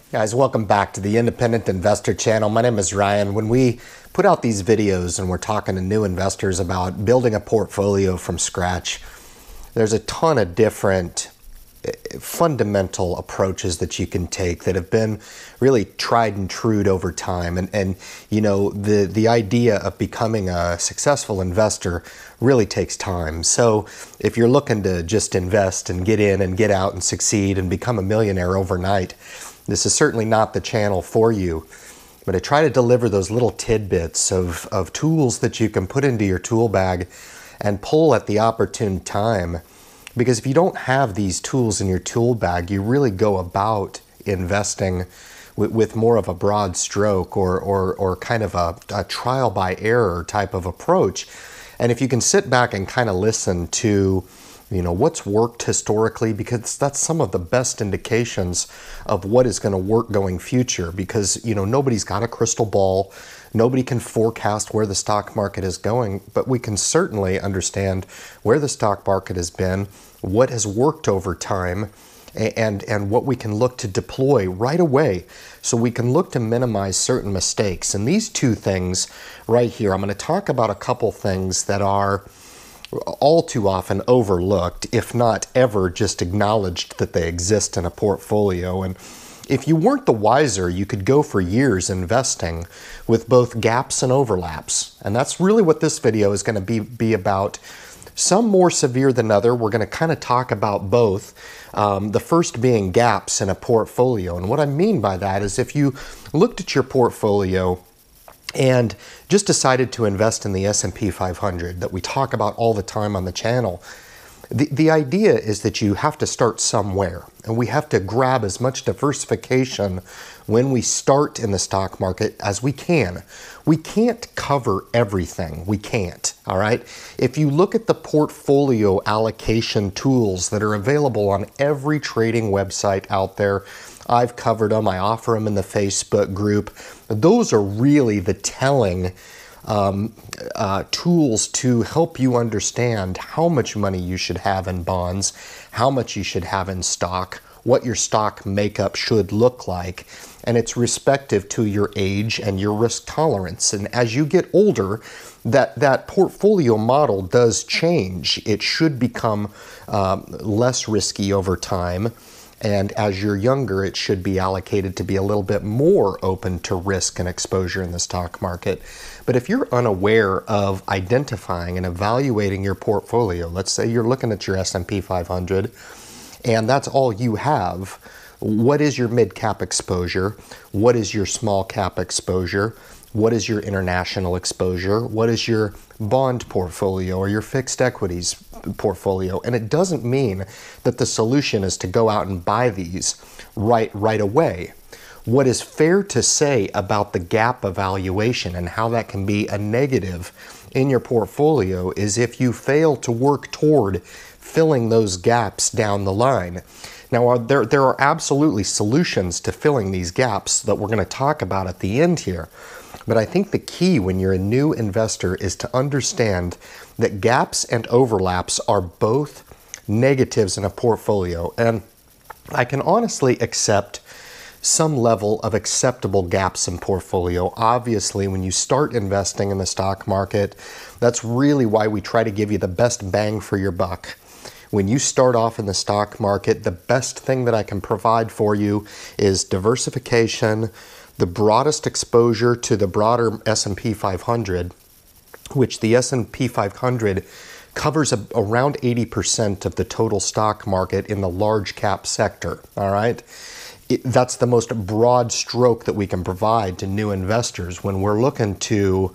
Guys, welcome back to the Independent Investor Channel. My name is Ryan. When we put out these videos and we're talking to new investors about building a portfolio from scratch, there's a ton of different fundamental approaches that you can take that have been really tried and true over time. And you know, the idea of becoming a successful investor really takes time. So if you're looking to just invest and get in and get out and succeed and become a millionaire overnight, this is certainly not the channel for you. But I try to deliver those little tidbits of tools that you can put into your tool bag and pull at the opportune time. Because if you don't have these tools in your tool bag, you really go about investing with more of a broad stroke or kind of a trial by error type of approach. And if you can sit back and kind of listen to, you know, what's worked historically, because that's some of the best indications of what is going to work going future. Because, you know, nobody's got a crystal ball. Nobody can forecast where the stock market is going, but we can certainly understand where the stock market has been, what has worked over time, and what we can look to deploy right away. So we can look to minimize certain mistakes. And these two things right here, I'm going to talk about a couple things that are all too often overlooked, if not ever just acknowledged that they exist in a portfolio. And if you weren't the wiser, you could go for years investing with both gaps and overlaps. And that's really what this video is going to be about. Some more severe than other. We're going to kind of talk about both. The first being gaps in a portfolio. And what I mean by that is if you looked at your portfolio and just decided to invest in the S&P 500 that we talk about all the time on the channel, the idea is that you have to start somewhere, and we have to grab as much diversification when we start in the stock market as we can. We can't cover everything. We can't, all right? If you look at the portfolio allocation tools that are available on every trading website out there, I've covered them. I offer them in the Facebook group. Those are really the telling tools to help you understand how much money you should have in bonds, how much you should have in stock, what your stock makeup should look like, and it's respective to your age and your risk tolerance. And as you get older, that portfolio model does change. It should become less risky over time. And as you're younger, it should be allocated to be a little bit more open to risk and exposure in the stock market. But if you're unaware of identifying and evaluating your portfolio, let's say you're looking at your S&P 500 and that's all you have, what is your mid-cap exposure? What is your small-cap exposure? What is your international exposure? What is your bond portfolio or your fixed equities portfolio? And it doesn't mean that the solution is to go out and buy these right away. What is fair to say about the gap evaluation and how that can be a negative in your portfolio is if you fail to work toward filling those gaps down the line. Now, there are absolutely solutions to filling these gaps that we're going to talk about at the end here. But I think the key when you're a new investor is to understand that gaps and overlaps are both negatives in a portfolio. And I can honestly accept some level of acceptable gaps in portfolio. Obviously, when you start investing in the stock market, that's really why we try to give you the best bang for your buck. When you start off in the stock market, the best thing that I can provide for you is diversification, the broadest exposure to the broader S&P 500, which the S&P 500 covers around 80% of the total stock market in the large cap sector, all right? That's the most broad stroke that we can provide to new investors when we're looking to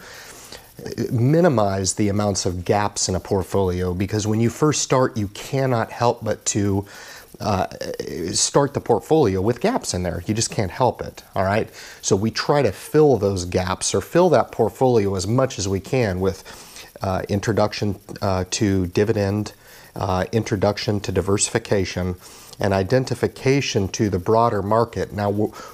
minimize the amounts of gaps in a portfolio, because when you first start, you cannot help but to start the portfolio with gaps in there. You just can't help it, all right? So we try to fill those gaps or fill that portfolio as much as we can with introduction to dividend, introduction to diversification, and identification to the broader market. Now,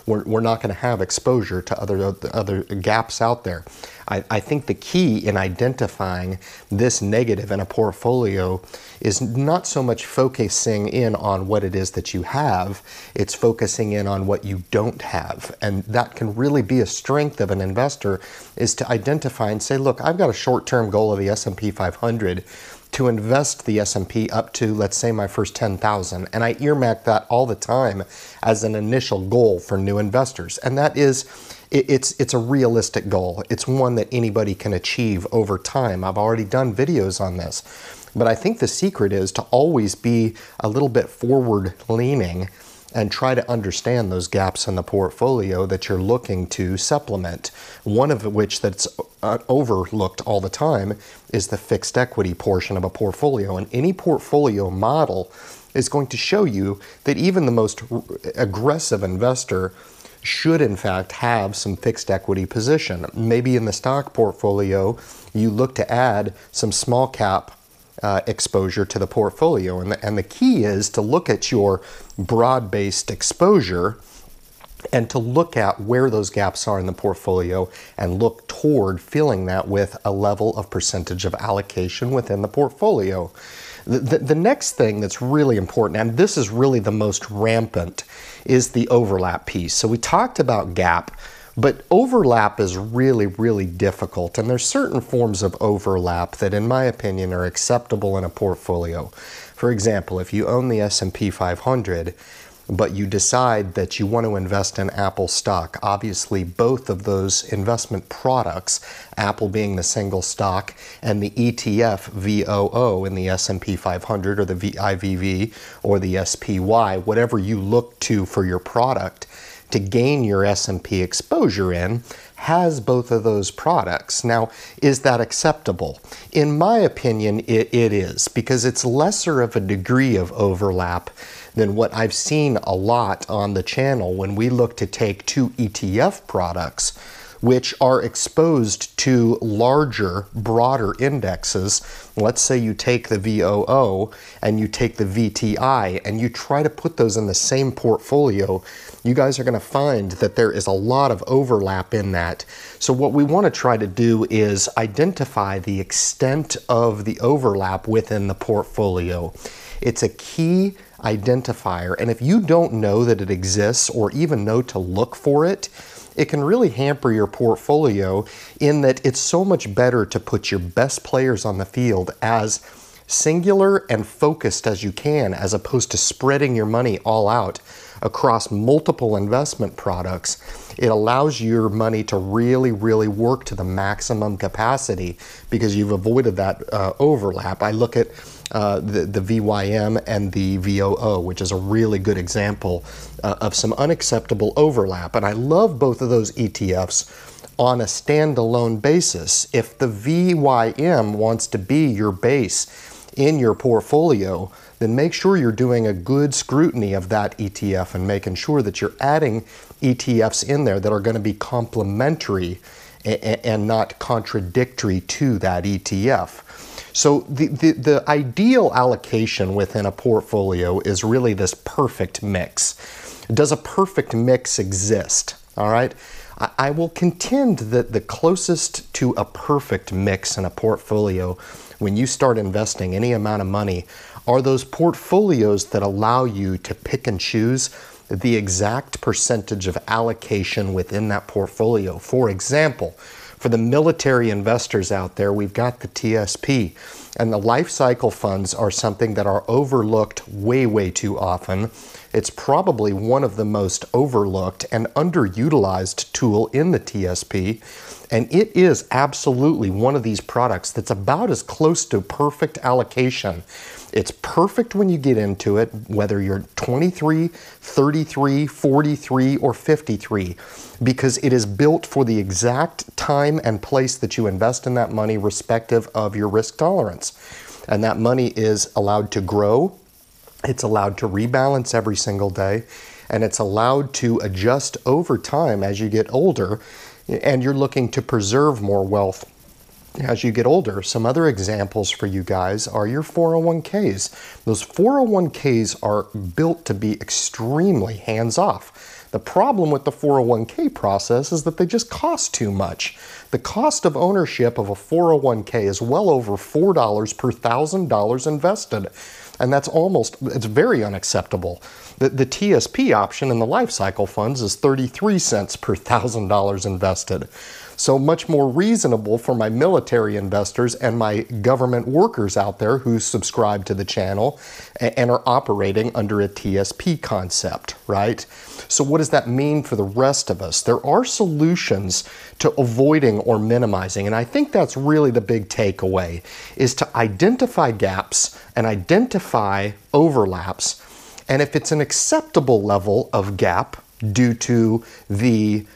we're not going to have exposure to other gaps out there. I think the key in identifying this negative in a portfolio is not so much focusing in on what it is that you have, it's focusing in on what you don't have. And that can really be a strength of an investor, is to identify and say, look, I've got a short-term goal of the S&P 500 to invest the S&P up to, let's say, my first 10,000. And I earmark that all the time as an initial goal for new investors. And that is, it's a realistic goal. It's one that anybody can achieve over time. I've already done videos on this. But I think the secret is to always be a little bit forward leaning and try to understand those gaps in the portfolio that you're looking to supplement. One of which that's overlooked all the time is the fixed equity portion of a portfolio. And any portfolio model is going to show you that even the most aggressive investor should in fact have some fixed equity position. Maybe in the stock portfolio, you look to add some small cap exposure to the portfolio. And the key is to look at your broad-based exposure and to look at where those gaps are in the portfolio and look toward filling that with a level of percentage of allocation within the portfolio. The next thing that's really important, and this is really the most rampant, is the overlap piece. So we talked about gap, but overlap is really, really difficult. And there's certain forms of overlap that, in my opinion, are acceptable in a portfolio. For example, if you own the S&P 500, but you decide that you want to invest in Apple stock, obviously both of those investment products, Apple being the single stock and the ETF VOO in the S&P 500 or the VIVV or the SPY, whatever you look to for your product to gain your S&P exposure in, has both of those products. Now, is that acceptable? In my opinion, it is, because it's lesser of a degree of overlap than what I've seen a lot on the channel when we look to take two ETF products, which are exposed to larger, broader indexes. Let's say you take the VOO and you take the VTI and you try to put those in the same portfolio. You guys are going to find that there is a lot of overlap in that. So what we want to try to do is identify the extent of the overlap within the portfolio. It's a key identifier, and if you don't know that it exists or even know to look for it, it can really hamper your portfolio, in that it's so much better to put your best players on the field as singular and focused as you can, as opposed to spreading your money all out across multiple investment products. It allows your money to really, really work to the maximum capacity because you've avoided that overlap. I look at the VYM and the VOO, which is a really good example of some unacceptable overlap. And I love both of those ETFs on a standalone basis. If the VYM wants to be your base in your portfolio, then make sure you're doing a good scrutiny of that ETF and making sure that you're adding ETFs in there that are going to be complementary and not contradictory to that ETF. So the ideal allocation within a portfolio is really this perfect mix. Does a perfect mix exist? All right. I will contend that the closest to a perfect mix in a portfolio, when you start investing any amount of money, are those portfolios that allow you to pick and choose the exact percentage of allocation within that portfolio. For example, for the military investors out there, we've got the TSP, and the life cycle funds are something that are overlooked way, way too often. It's probably one of the most overlooked and underutilized tool in the TSP, and it is absolutely one of these products that's about as close to perfect allocation. It's perfect when you get into it, whether you're 23, 33, 43, or 53, because it is built for the exact time and place that you invest in that money, respective of your risk tolerance. And that money is allowed to grow, it's allowed to rebalance every single day, and it's allowed to adjust over time as you get older and you're looking to preserve more wealth as you get older. Some other examples for you guys are your 401ks. Those 401ks are built to be extremely hands-off. The problem with the 401k process is that they just cost too much. The cost of ownership of a 401k is well over $4 per $1,000 invested. And it's very unacceptable. The TSP option in the life cycle funds is 33 cents per $1,000 invested. So much more reasonable for my military investors and my government workers out there who subscribe to the channel and are operating under a TSP concept, right? So what does that mean for the rest of us? There are solutions to avoiding or minimizing, and I think that's really the big takeaway, is to identify gaps and identify overlaps. And if it's an acceptable level of gap due to the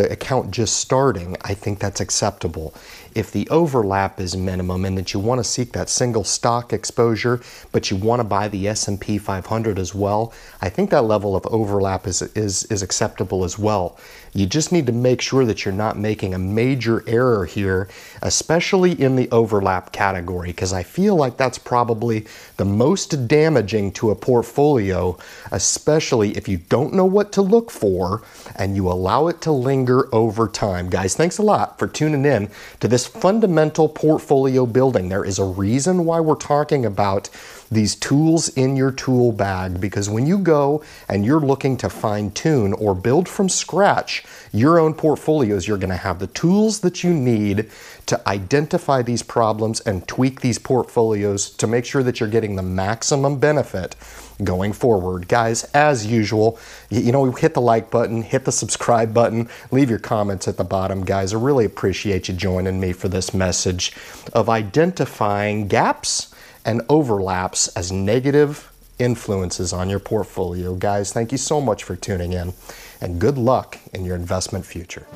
account just starting, I think that's acceptable. If the overlap is minimum and that you want to seek that single stock exposure, but you want to buy the S&P 500 as well, I think that level of overlap is acceptable as well. You just need to make sure that you're not making a major error here, especially in the overlap category, because I feel like that's probably the most damaging to a portfolio, especially if you don't know what to look for and you allow it to linger over time. Guys, thanks a lot for tuning in to this fundamental portfolio building. There is a reason why we're talking about these tools in your tool bag, because when you go and you're looking to fine tune or build from scratch your own portfolios, you're going to have the tools that you need to identify these problems and tweak these portfolios to make sure that you're getting the maximum benefit going forward. Guys, as usual, hit the like button, hit the subscribe button, leave your comments at the bottom. Guys, I really appreciate you joining me for this message of identifying gaps and overlaps as negative influences on your portfolio. Guys, thank you so much for tuning in, and good luck in your investment future.